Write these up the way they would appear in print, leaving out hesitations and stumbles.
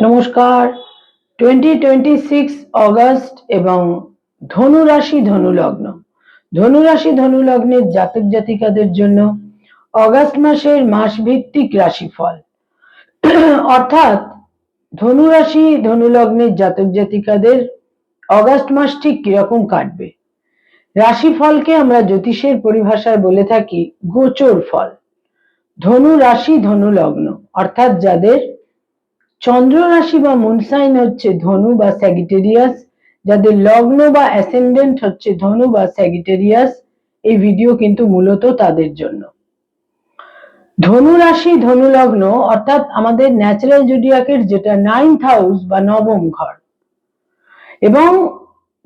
নমস্কার। 2026 অগস্ট এবং ধনু রাশি ধনু লগ্ন, ধনু রাশি ধনু লগ্নের জাতক জাতিকাদের জন্য অগস্ট মাসের মাসভিত্তিক রাশিফল অর্থাৎ ধনু রাশি ধনু লগ্নের জাতক জাতিকাদের অগস্ট মাস ঠিক কিরকম কাটবে। রাশিফলকে আমরা জ্যোতিষের পরিভাষায় বলে থাকি গোচর ফল। ধনু রাশি ধনু লগ্ন অর্থাৎ যাদের চন্দ্র রাশি বা মুন সাইন হচ্ছে ধনু বা স্যাজিটেরিয়াস, যাদের লগ্ন বা অ্যাসেন্ডেন্ট হচ্ছে ধনু বা স্যাজিটেরিয়াস, এই ভিডিও কিন্তু মূলত তাদের জন্য। ধনু রাশি ধনু লগ্ন অর্থাৎ আমাদের ন্যাচারাল জোডিয়াকের যেটা 9th হাউস বা নবম ঘর, এবং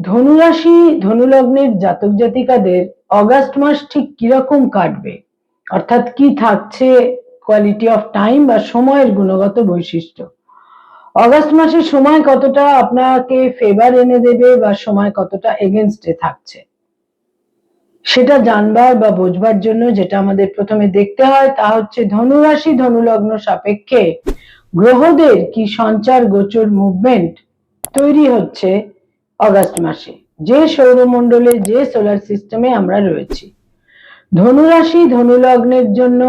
ধনু রাশি ধনু লগ্নের জাতক জাতিকাদের অগাস্ট মাস ঠিক কিরকম কাটবে, অর্থাৎ কি থাকছে কোয়ালিটি অফ টাইম বা সময়ের গুণগত বৈশিষ্ট্য। অগাস্ট মাসের সময় কতটা আপনাকে ফেভার এনে দেবে বা সময় কতটা এগেনস্টে থাকছে, সেটা জানবার বা বোঝবার জন্য যেটা আমাদের প্রথমে দেখতে হয় তা হচ্ছে ধনু রাশি ধনু লগ্ন সাপেক্ষে গ্রহদের কি সঞ্চার গোচর মুভমেন্ট তৈরি হচ্ছে অগাস্ট মাসে, যে সৌরমণ্ডলে যে সোলার সিস্টেমে আমরা রয়েছি। ধনু রাশি ধনু লগ্নের জন্য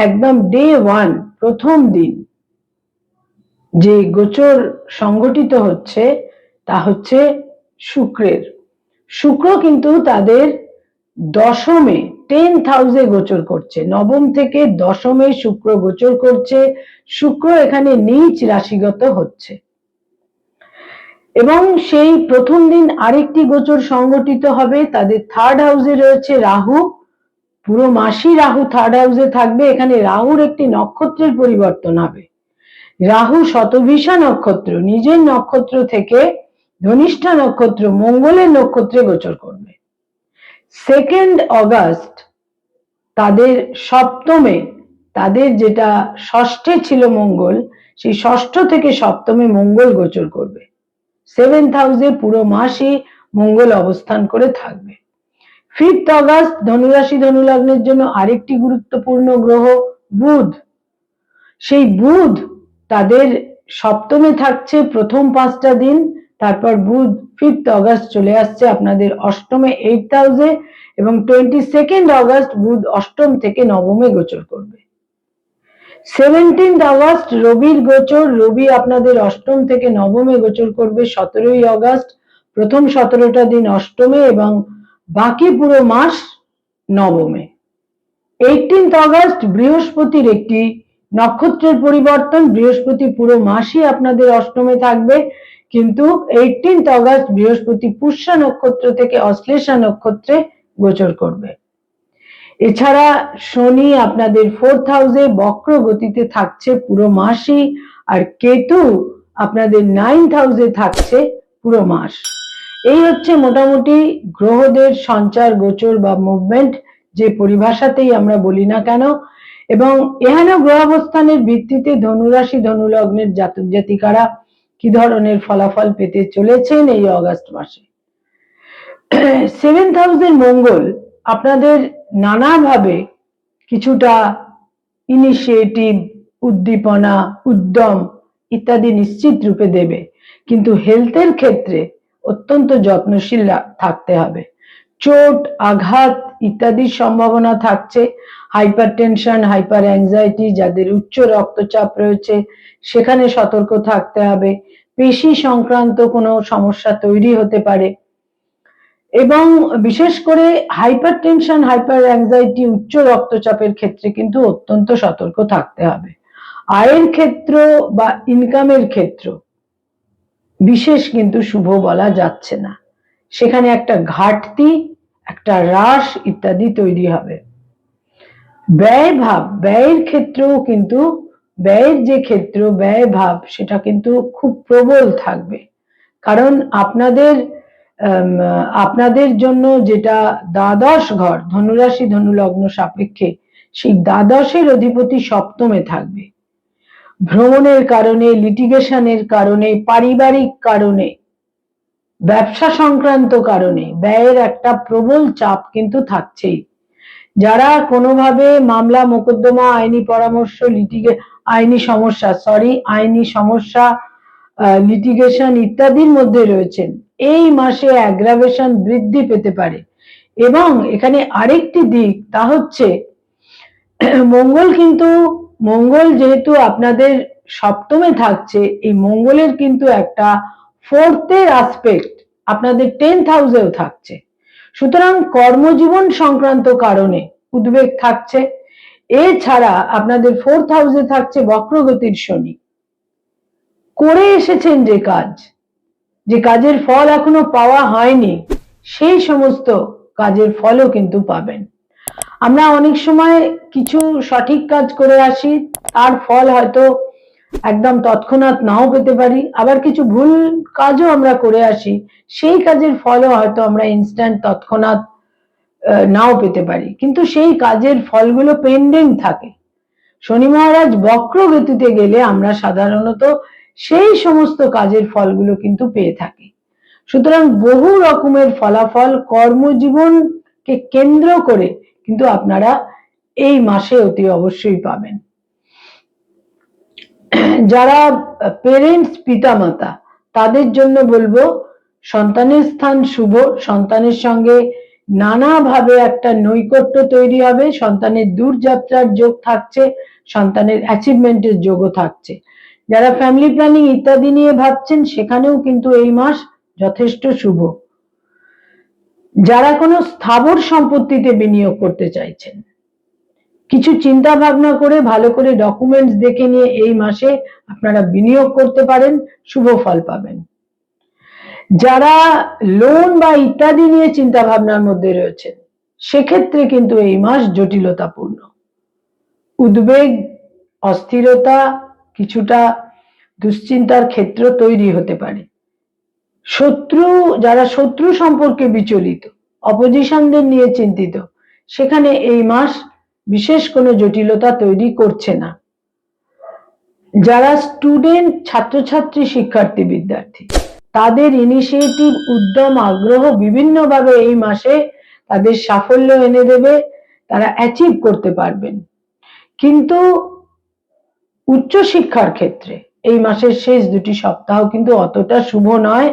একদম ডে ওয়ান, প্রথম দিন যে গোচর সংগঠিত হচ্ছে তা হচ্ছে শুক্রের। শুক্র কিন্তু তাদের দশমে 10th হাউসে গোচর করছে, নবম থেকে দশমে শুক্র গোচর করছে। শুক্র এখানে নীচ রাশিগত হচ্ছে এবং সেই প্রথম দিন আরেকটি গোচর সংগঠিত হবে, তাদের 3rd হাউসে রয়েছে রাহু। পুরো মাসই রাহু 3rd হাউসে থাকবে। এখানে রাহুর একটি নক্ষত্রের পরিবর্তন হবে। রাহু শতভিষা নক্ষত্র, নিজের নক্ষত্র থেকে ধনিষ্ঠা নক্ষত্র মঙ্গলের নক্ষত্রে গোচর করবে। 2nd অগাস্ট তাদের সপ্তমে, তাদের যেটা ষষ্ঠে ছিল মঙ্গল, সেই ষষ্ঠ থেকে সপ্তমে মঙ্গল গোচর করবে। 7th হাউসে পুরো মাসই মঙ্গল অবস্থান করে থাকবে। 5th অগাস্ট ধনুরাশি ধনু লগ্নের জন্য আরেকটি গুরুত্বপূর্ণ গ্রহ বুধ, সেই বুধ তাদের সপ্তমে থাকছে প্রথম 5টা দিন, তারপর বুধ 5th অগাস্ট চলে আসছে আপনাদের অষ্টমে 8th হাউসে এবং 22nd অগাস্ট বুধ অষ্টম থেকে নবমে গোচর করবে। 17th অগাস্ট রবির গোচর, রবি আপনাদের অষ্টম থেকে নবমে গোচর করবে। 17ই অগাস্ট প্রথম 17টা দিন অষ্টমে এবং বাকি পুরো মাস নবমে। 18th অগাস্ট বৃহস্পতির একটি নক্ষত্রের পরিবর্তন, বৃহস্পতি পুরো মাসই আপনাদের অষ্টমে থাকবে, কিন্তু 18th অগাস্ট বৃহস্পতি পুষ্যা নক্ষত্র থেকে অশ্লেষা নক্ষত্রে গোচর করবে। এছাড়া শনি আপনাদের 4th হাউসে বক্র গতিতে থাকছে পুরো মাসই, আর কেতু আপনাদের 9th হাউসে থাকছে পুরো মাস। এই হচ্ছে মোটামুটি গ্রহদের সঞ্চার গোচর বা মুভমেন্ট, যে পরিভাষাতেই আমরা বলি না কেন। এবং এখানে গ্রহাবস্থানের ভিত্তিতে ধনুরাশি ধনু লগ্নের জাতক জাতিকারা কি ধরনের ফলাফল পেতে চলেছেন এই অগাস্ট মাসে। 7th হাউসের মঙ্গল আপনাদের নানাভাবে কিছুটা ইনিশিয়েটিভ, উদ্দীপনা, উদ্যম ইত্যাদি নিশ্চিত রূপে দেবে, কিন্তু হেলথের ক্ষেত্রে অত্যন্ত যত্নশীল থাকতে হবে। চোট আঘাত ইত্যাদির সম্ভাবনা থাকছে। হাইপার টেনশন, হাইপার অ্যাংজাইটি, যাদের উচ্চ রক্তচাপ রয়েছে সেখানে সতর্ক থাকতে হবে। পেশি সংক্রান্ত কোনো সমস্যা তৈরি হতে পারে এবং বিশেষ করে হাইপার টেনশন, হাইপার অ্যাংজাইটি, উচ্চ রক্তচাপের ক্ষেত্রে কিন্তু অত্যন্ত সতর্ক থাকতে হবে। আয়ের ক্ষেত্র বা ইনকামের ক্ষেত্র বিশেষ কিন্তু শুভ বলা যাচ্ছে না, সেখানে একটা ঘাটতি, একটা হ্রাস ইত্যাদি তৈরি হবে। ব্যয় ভাব, ব্যয়ের ক্ষেত্রেও কিন্তু ব্যয়ের যে ক্ষেত্র, ব্যয় ভাব সেটা কিন্তু খুব প্রবল থাকবে, কারণ আপনাদের জন্য যেটা দ্বাদশ ঘর ধনুরাশি ধনু লগ্ন সাপেক্ষে, সেই দ্বাদশের অধিপতি সপ্তমে থাকবে। ভ্রমণের কারণে, লিটিগেশনের কারণে, পারিবারিক কারণে, ব্যবসা সংক্রান্ত কারণে ব্যয়ের একটা প্রবল চাপ কিন্তু থাকছেই। যারা কোনোভাবে মামলা মোকদ্দমা, আইনি পরামর্শ, আইনি সমস্যা, লিটিগেশন ইত্যাদির মধ্যে রয়েছেন, এই মাসে অ্যাগ্রাভেশন বৃদ্ধি পেতে পারে। এবং এখানে আরেকটি দিক, তা হচ্ছে মঙ্গল যেহেতু আপনাদের সপ্তমে থাকছে, এই মঙ্গলের কিন্তু একটা ফোর্থের আসপেক্ট আপনাদের 10th হাউসেও থাকছে। সুতরাং কর্মজীবন সংক্রান্ত কারণে উদ্বেগ থাকছে। এছাড়া আপনাদের 4th হাউসে থাকছে বক্রগতির শনি। করে এসেছেন যে কাজের ফল এখনো পাওয়া হয়নি, সেই সমস্ত কাজের ফলও কিন্তু পাবেন। আমরা অনেক সময় কিছু সঠিক কাজ করে আসি, তার ফল হয়তো একদম তৎক্ষণাৎ নাও পেতে পারি, আবার কিছু ভুল কাজও আমরা করে আসি, সেই কাজের ফলও হয়তো আমরা ইনস্ট্যান্ট তৎক্ষণাৎ নাও পেতে পারি, কিন্তু সেই কাজের ফলগুলো পেন্ডিং থাকে। শনি মহারাজ বক্রগতিতে গেলে আমরা সাধারণত সেই সমস্ত কাজের ফলগুলো কিন্তু পেয়ে থাকি। সুতরাং বহু রকমের ফলাফল কর্মজীবনকে কেন্দ্র করে কিন্তু আপনারা এই মাসে অতি অবশ্যই পাবেন। যারা পেরেন্টস, পিতামাতা, তাদের জন্য বলবো সন্তানের স্থান শুভ, সন্তানের সঙ্গে নানাভাবে একটা নৈকট্য তৈরি হবে, সন্তানের দূরযাত্রার যোগ থাকছে, সন্তানের অ্যাচিভমেন্টের যোগও থাকছে। যারা ফ্যামিলি প্ল্যানিং ইত্যাদি নিয়ে ভাবছেন, সেখানেও কিন্তু এই মাস যথেষ্ট শুভ। যারা কোনো স্থাবর সম্পত্তিতে বিনিয়োগ করতে চাইছেন, কিছু চিন্তা ভাবনা করে ভালো করে ডকুমেন্টস দেখে নিয়ে এই মাসে আপনারা বিনিয়োগ করতে পারেন, শুভ ফল পাবেন। যারা লোন বা ইত্যাদি নিয়ে চিন্তা ভাবনার মধ্যে রয়েছেন, সেক্ষেত্রে কিন্তু এই মাস জটিলতাপূর্ণ। উদ্বেগ, অস্থিরতা, কিছুটা দুশ্চিন্তার ক্ষেত্র তৈরি হতে পারে। যারা শত্রু সম্পর্কে বিচলিত, অপোজিশনদের নিয়ে চিন্তিত, সেখানে এই মাস বিশেষ কোনো জটিলতা তৈরি করছে না। যারা স্টুডেন্ট, ছাত্রছাত্রী, শিক্ষার্থী, বিদ্যার্থী, তাদের ইনিশিয়েটিভ, উদ্যম, আগ্রহ বিভিন্নভাবে এই মাসে তাদের সাফল্য এনে দেবে, তারা অ্যাচিভ করতে পারবেন। কিন্তু উচ্চশিক্ষার ক্ষেত্রে এই মাসের শেষ দুটি সপ্তাহ কিন্তু অতটা শুভ নয়।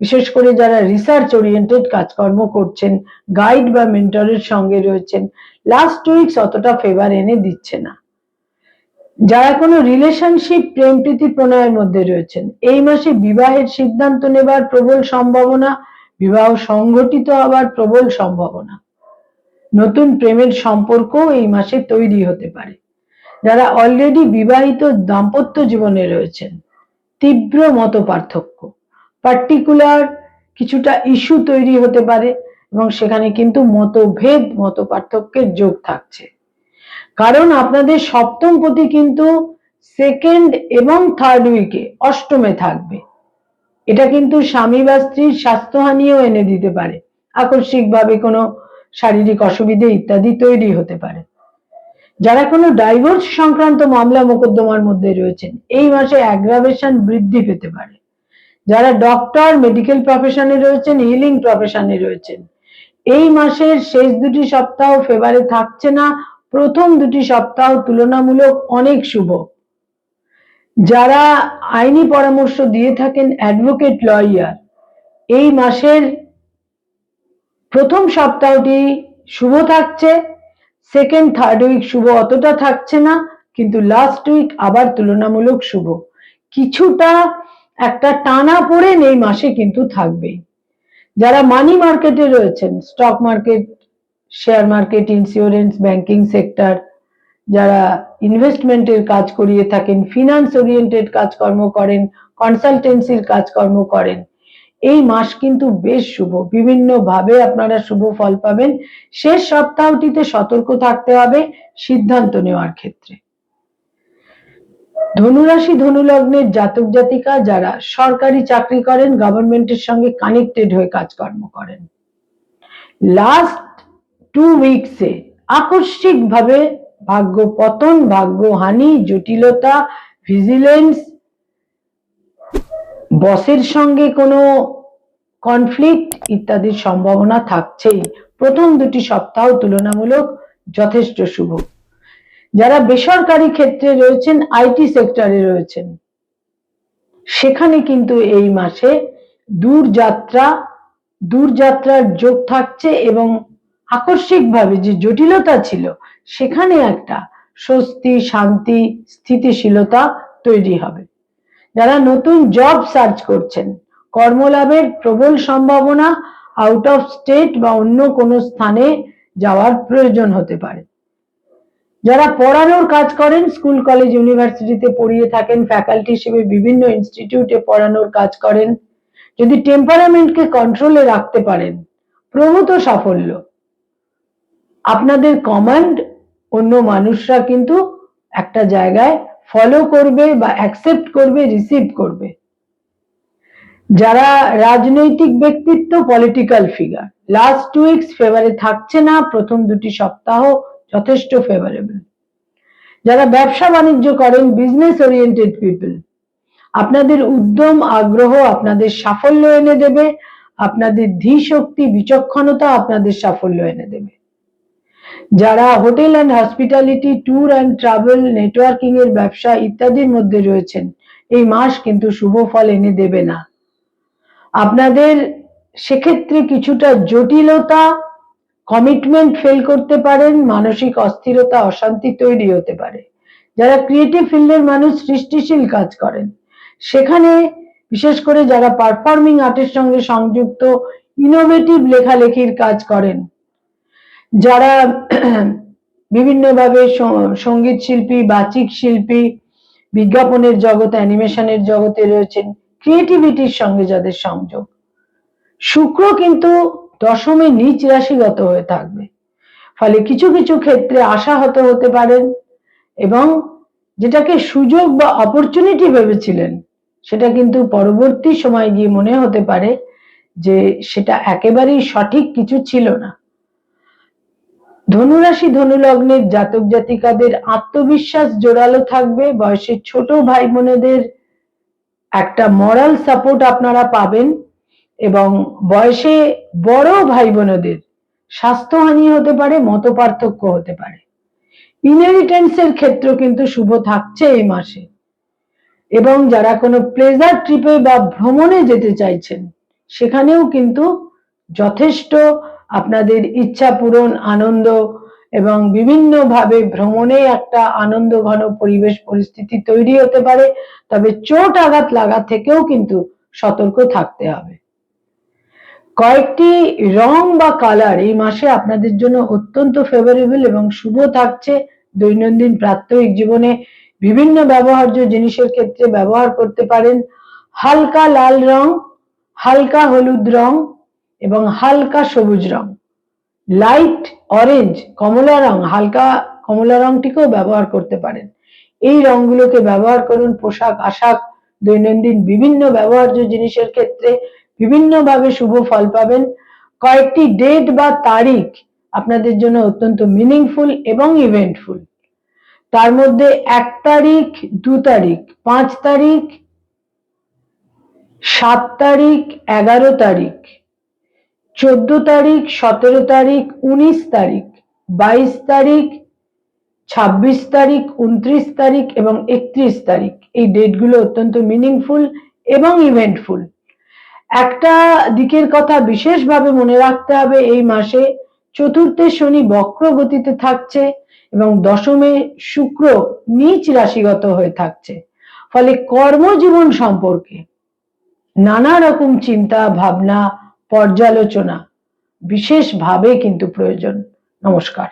বিশেষ করে যারা রিসার্চ ওরিয়েন্টেড কাজকর্ম করছেন, গাইড বা মেন্টরের সঙ্গে রয়েছেন, লাস্ট 2 উইকস অতটা ফেভার এনে দিচ্ছে না। যারা কোনো রিলেশনশিপ, প্রেম প্রীতি প্রণয়ের মধ্যে রয়েছেন, এই মাসে বিবাহের সিদ্ধান্ত নেবার প্রবল সম্ভাবনা, বিবাহ সংঘটিত হবার প্রবল সম্ভাবনা, নতুন প্রেমের সম্পর্ক এই মাসে তৈরি হতে পারে। যারা অলরেডি বিবাহিত দাম্পত্য জীবনে রয়েছেন, তীব্র মত পার্থক্য, পার্টিকুলার কিছুটা ইস্যু তৈরি হতে পারে, এবং সেখানে কিন্তু মতভেদ, মত পার্থক্যের যোগ থাকছে। কারণ আপনাদের সপ্তমপতি কিন্তু 2nd এবং 3rd উইকে অষ্টমে থাকবে। এটা কিন্তু স্বামী বা স্ত্রীর স্বাস্থ্যহানিও এনে দিতে পারে, আকস্মিকভাবে কোনো শারীরিক অসুবিধে ইত্যাদি তৈরি হতে পারে। যারা কোনো ডাইভোর্স সংক্রান্ত মামলা মোকদ্দমার মধ্যে রয়েছেন, এই মাসে অ্যাগ্রাভেশন বৃদ্ধি পেতে পারে। যারা ডক্টর, মেডিকেল প্রফেশনে রয়েছেন, হিলিং প্রফেশনে রয়েছেন, এই মাসের শেষ দুটি সপ্তাহ ফেভারে থাকছে না, প্রথম দুটি সপ্তাহ তুলনামূলক অনেক শুভ। যারা আইনি পরামর্শ দিয়ে থাকেন, অ্যাডভোকেট, লয়ার, এই মাসের প্রথম সপ্তাহটি শুভ থাকছে, 2nd, 3rd উইক শুভ অতটা থাকছে না, কিন্তু লাস্ট উইক আবার তুলনামূলক শুভ। কিছুটা একটা টানা পড়েন এই মাসে কিন্তু থাকবেই। যারা মানি মার্কেটে রয়েছেন, stock market, share market, insurance, banking sector, যারা ইনভেস্টমেন্টের কাজ করিয়ে থাকেন, ফিনান্স ওরিয়েন্টেড কাজকর্ম করেন, কনসালটেন্সির কাজকর্ম করেন, এই মাস কিন্তু বেশ শুভ। বিভিন্ন ভাবে আপনারা শুভ ফল পাবেন। শেষ সপ্তাহটিতে সতর্ক থাকতে হবে সিদ্ধান্ত নেওয়ার ক্ষেত্রে। ধনুরাশি, ধনু লগ্নের জাতক জাতিকা যারা সরকারি চাকরি করেন, গভর্নমেন্টের সঙ্গে কানেক্টেড হয়ে কাজকর্ম করেন, লাস্ট 2 উইকসে আকস্মিক ভাবে ভাগ্য পতন, ভাগ্য হানি, জটিলতা, ভিজিলেন্স, বসের সঙ্গে কোনো কনফ্লিক্ট ইত্যাদির সম্ভাবনা থাকছেই। প্রথম দুটি সপ্তাহ তুলনামূলক যথেষ্ট শুভ। যারা বেসরকারি ক্ষেত্রে রয়েছেন, আইটি সেক্টরে রয়েছেন, সেখানে কিন্তু এই মাসে দূরযাত্রার যোগ থাকছে এবং আকস্মিকভাবে যে জটিলতা ছিল সেখানে একটা স্বস্তি, শান্তি, স্থিতিশীলতা তৈরি হবে। যারা নতুন জব সার্চ করছেন, কর্মলাভের প্রবল সম্ভাবনা, আউট অফ স্টেট বা অন্য কোনো স্থানে যাওয়ার প্রয়োজন হতে পারে। যারা পড়ানোর কাজ করেন, স্কুল, কলেজ, ইউনিভার্সিটিতে পড়িয়ে থাকেন, ফ্যাকাল্টি হিসেবে বিভিন্ন ইনস্টিটিউটে পড়ানোর কাজ করেন, যদি টেম্পারামেন্টকে কন্ট্রোলে রাখতে পারেন, প্রভূত সাফল্য। আপনাদের কমান্ড অন্য মানুষরা কিন্তু একটা জায়গায় ফলো করবে বা অ্যাকসেপ্ট করবে, রিসিভ করবে। যারা রাজনৈতিক ব্যক্তিত্ব, পলিটিক্যাল ফিগার, লাস্ট 2 উইকস ফেভারে থাকছে না, প্রথম 2টি সপ্তাহ যথেষ্ট ফেভারেবল। যারা ব্যবসা বাণিজ্য করেন, বিজনেস ওরিয়েন্টেড পিপল, আপনাদের উদ্যম, আগ্রহ আপনাদের সাফল্য এনে দেবে, আপনাদের ধী শক্তি, বিচক্ষণতা আপনাদের সাফল্য এনে দেবে। যারা hotel and hospitality, tour and travel, networking এর ব্যবসা ইত্যাদির মধ্যে রয়েছেন, এই মাস কিন্তু শুভ ফল এনে দেবে না। আপনাদের সেক্ষেত্রে কিছুটা জটিলতা, কমিটমেন্ট ফেল করতে পারেন, মানসিক অস্থিরতা, অশান্তি তৈরি হতে পারে। যারা ক্রিয়েটিভ ফিল্ডের মানুষ, সৃষ্টিশীল কাজ করেন, সেখানে বিশেষ করে যারা পারফর্মিং আর্টের সঙ্গে সংযুক্ত, ইনোভেটিভ লেখালেখির কাজ করেন, যারা বিভিন্নভাবে সঙ্গীত শিল্পী, বাচিক শিল্পী, বিজ্ঞাপনের জগতে, অ্যানিমেশনের জগতে রয়েছেন, ক্রিয়েটিভিটির সঙ্গে যাদের সংযোগ, শুক্র কিন্তু দশমে নিচ রাশিগত হয়ে থাকবে। ফলে কিছু কিছু ক্ষেত্রে আশাহত হতে পারেন এবং যেটাকে সুযোগ বা অপরচুনিটি ভেবেছিলেন, সেটা কিন্তু পরবর্তী সময় গিয়ে মনে হতে পারে যে সেটা একেবারেই সঠিক কিছু ছিল না। ধনুরাশি, ধনু লগ্নের জাতক জাতিকাদের আত্মবিশ্বাস জোরালো থাকবে। বয়সের ছোট ভাই বোনেদের একটা মরাল সাপোর্ট আপনারা পাবেন এবং বয়সে বড় ভাই বোনেদের স্বাস্থ্যহানি হতে পারে, মত পার্থক্য হতে পারে। ইনহেরিটেন্সের ক্ষেত্র কিন্তু শুভ থাকছে এই মাসে এবং যারা কোনো প্লেজার ট্রিপে বা ভ্রমণে যেতে চাইছেন, সেখানেও কিন্তু যথেষ্ট আপনাদের ইচ্ছা পূরণ, আনন্দ এবং বিভিন্নভাবে ভ্রমণে একটা আনন্দ ঘন পরিবেশ পরিস্থিতি তৈরি হতে পারে। তবে চোট আঘাত লাগা থেকেও কিন্তু সতর্ক থাকতে হবে। কয়েকটি রং বা কালার এই মাসে আপনাদের জন্য অত্যন্ত ফেভারেবল এবং শুভ থাকছে। দৈনন্দিন প্রাত্যহিক জীবনে বিভিন্ন ব্যবহার্য জিনিসের ক্ষেত্রে ব্যবহার করতে পারেন। হালকা লাল রং, হালকা হলুদ রং এবং হালকা সবুজ রং, লাইট অরেঞ্জ, কমলা রং, হালকা কমলা রংটিকেও ব্যবহার করতে পারেন। এই রংগুলোকে ব্যবহার করুন পোশাক আশাক, দৈনন্দিন বিভিন্ন ব্যবহার্য জিনিসের ক্ষেত্রে বিভিন্নভাবে শুভ ফল পাবেন। কয়েকটি ডেট বা তারিখ আপনাদের জন্য অত্যন্ত মিনিংফুল এবং ইভেন্টফুল। তার মধ্যে 1 তারিখ, 2 তারিখ, 5 তারিখ, 7 তারিখ, 11 তারিখ, 14 তারিখ, 17 তারিখ, 19 তারিখ, 22 তারিখ, 26 তারিখ, 29 তারিখ এবং 31 তারিখ, এই ডেটগুলো অত্যন্ত মিনিংফুল এবং ইভেন্টফুল। একটা দিকের কথা বিশেষভাবে মনে রাখতে হবে, এই মাসে চতুর্থে শনি বক্র গতিতে থাকছে এবং দশমে শুক্র নিচ রাশিগত হয়ে থাকছে। ফলে কর্মজীবন সম্পর্কে নানা রকম চিন্তা ভাবনা, পর্যালোচনা বিশেষভাবে কিন্তু প্রয়োজন। নমস্কার।